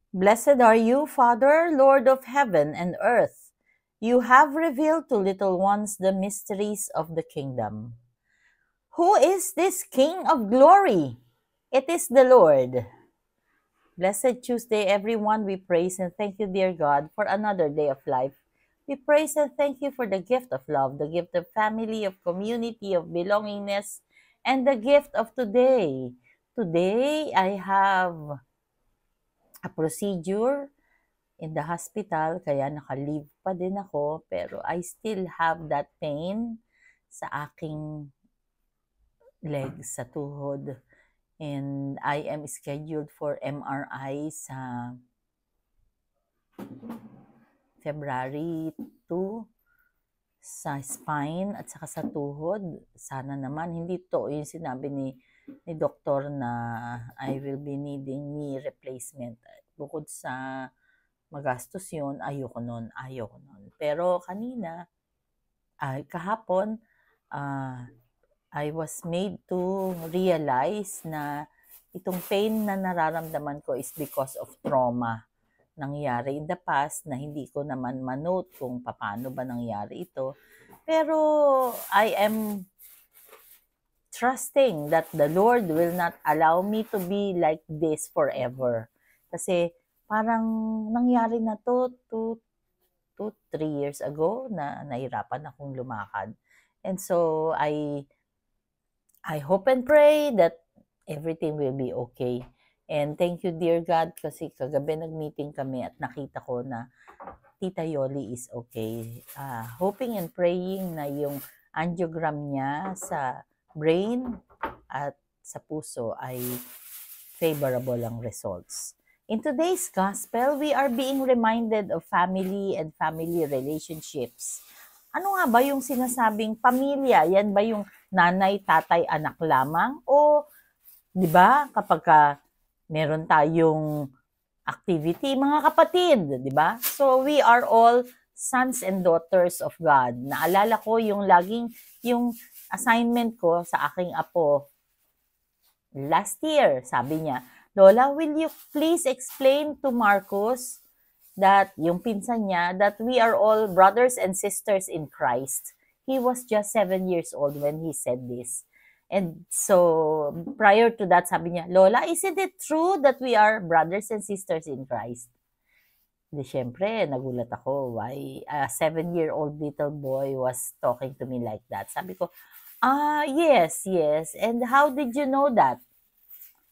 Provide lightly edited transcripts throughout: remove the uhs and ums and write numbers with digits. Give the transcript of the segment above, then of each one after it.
Blessed are you, Father, Lord of heaven and earth. You have revealed to little ones the mysteries of the kingdom. Who is this King of glory? It is the Lord. Blessed Tuesday, everyone. We praise and thank you, dear God, for another day of life. We praise and thank you for the gift of love, the gift of family, of community, of belongingness, and the gift of today. Today, I have a procedure in the hospital, kaya naka-leave pa din ako, pero I still have that pain sa aking legs, sa tuhod. And I am scheduled for MRI sa February 2 sa spine at saka sa tuhod. Sana naman hindi to yung sinabi ni doktor na I will be needing knee replacement. Bukod sa magastos yun, ayoko nun. Pero kanina, kahapon, I was made to realize na itong pain na nararamdaman ko is because of trauma nangyari in the past na hindi ko naman manote kung paano ba nangyari ito. Pero I am trusting that the Lord will not allow me to be like this forever. Kasi parang nangyari na to 3 years ago na nahirapan akong lumakad. And so I hope and pray that everything will be okay. And thank you, dear God, kasi kagabi nag-meeting kami at nakita ko na Tita Yoli is okay. Hoping and praying na yung angiogram niya sa brain at sa puso ay favorable ang results. In today's gospel, we are being reminded of family and family relationships. Ano nga ba yung sinasabing pamilya? Yan ba yung nanay, tatay, anak lamang? O, di ba, kapag meron tayong activity, mga kapatid, di ba? So, we are all sons and daughters of God. Naalala ko yung yung assignment ko sa aking apo last year. Sabi niya, Lola, will you please explain to Marcus that yung pinsan niya, that we are all brothers and sisters in Christ. He was just 7 years old when he said this. And so, prior to that, sabi niya, Lola, isn't it true that we are brothers and sisters in Christ? Di syempre, nagulat ako. Why a 7-year-old little boy was talking to me like that? Sabi ko, yes. And how did you know that?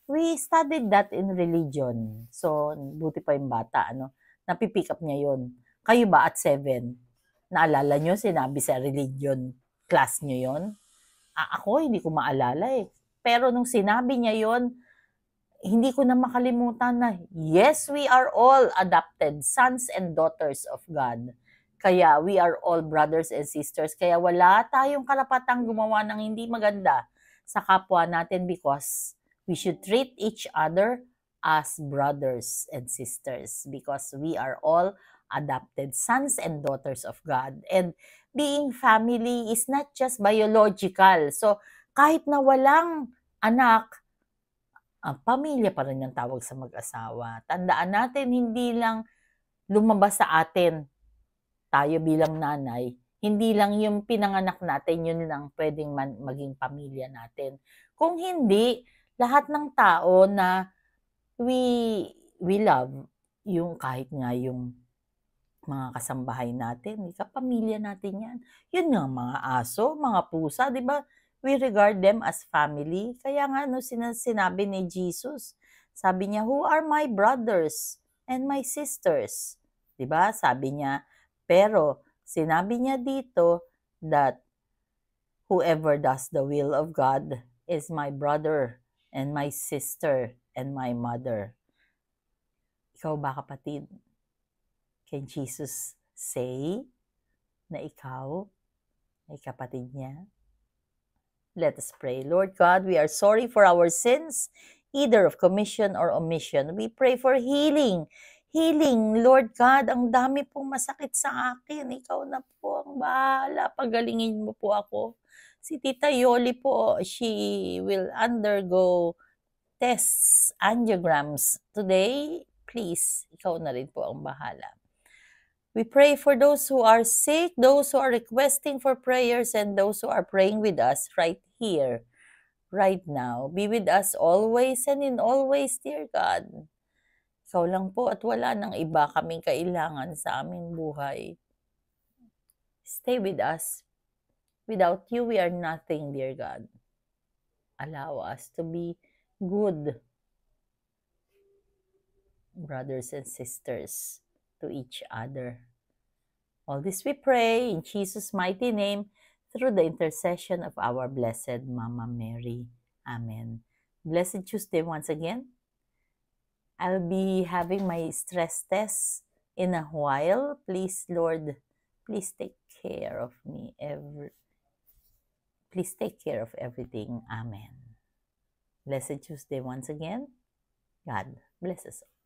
We studied that in religion. So, buti pa yung bata, napipick up niya yon. Kayo ba at 7? Naalala nyo, sinabi sa religion class nyo yon? Ako, hindi ko maalala eh. Pero nung sinabi niya yon, hindi ko na makalimutan na, yes, we are all adopted sons and daughters of God. Kaya we are all brothers and sisters. Kaya wala tayong karapatang gumawa ng hindi maganda sa kapwa natin because we should treat each other as brothers and sisters because we are all adopted sons and daughters of God. And being family is not just biological. So, kahit na walang anak, pamilya pa rin ang tawag sa mag-asawa. Tandaan natin, hindi lang lumabas sa atin, tayo bilang nanay, hindi lang yung pinanganak natin, yun lang pwedeng maging pamilya natin. Kung hindi, lahat ng tao na we love, yung kahit nga yung mga kasambahay natin, kapamilya natin yan. Yun nga, mga aso, mga pusa, di ba? We regard them as family. Kaya nga, sinabi ni Jesus, sabi niya, who are my brothers and my sisters? Di ba? Sabi niya, pero sinabi niya dito that whoever does the will of God is my brother and my sister and my mother. Ikaw ba, kapatid? Can Jesus say na ikaw ay kapatid niya? Let us pray. Lord God, we are sorry for our sins, either of commission or omission. We pray for healing. Healing, Lord God, ang dami pong masakit sa akin. Ikaw na po ang bahala. Pagalingin mo po ako. Si Tita Yoli po, she will undergo tests, angiograms today. please, ikaw na rin po ang bahala. We pray for those who are sick, those who are requesting for prayers, and those who are praying with us right here, right now. Be with us always and in all ways, dear God. Ikaw lang po at wala nang iba kaming kailangan sa aming buhay. Stay with us. Without you, we are nothing, dear God. Allow us to be good brothers and sisters to each other. All this we pray in Jesus' mighty name through the intercession of our Blessed Mama Mary. Amen. Blessed Tuesday once again. I'll be having my stress test in a while. Please, Lord, please take care of me. Please take care of everything. Amen. Blessed Tuesday once again. God bless us all.